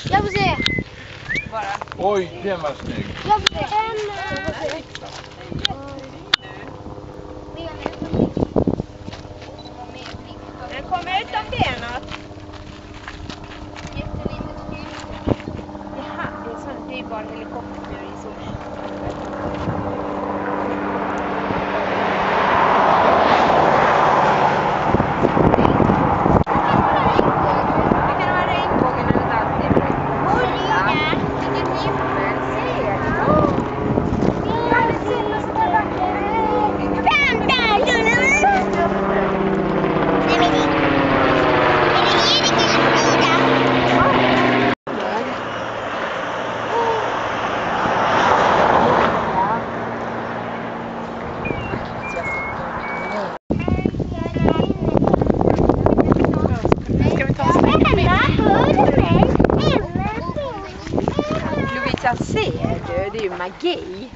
Jag får se. Oj, den var snygg. Jag får se. Den kommer utan benat. Jättelitet flyg. Jaha, det är en sån dyrbar helikopter i sol. Lovisa, ser du? Det är ju magi.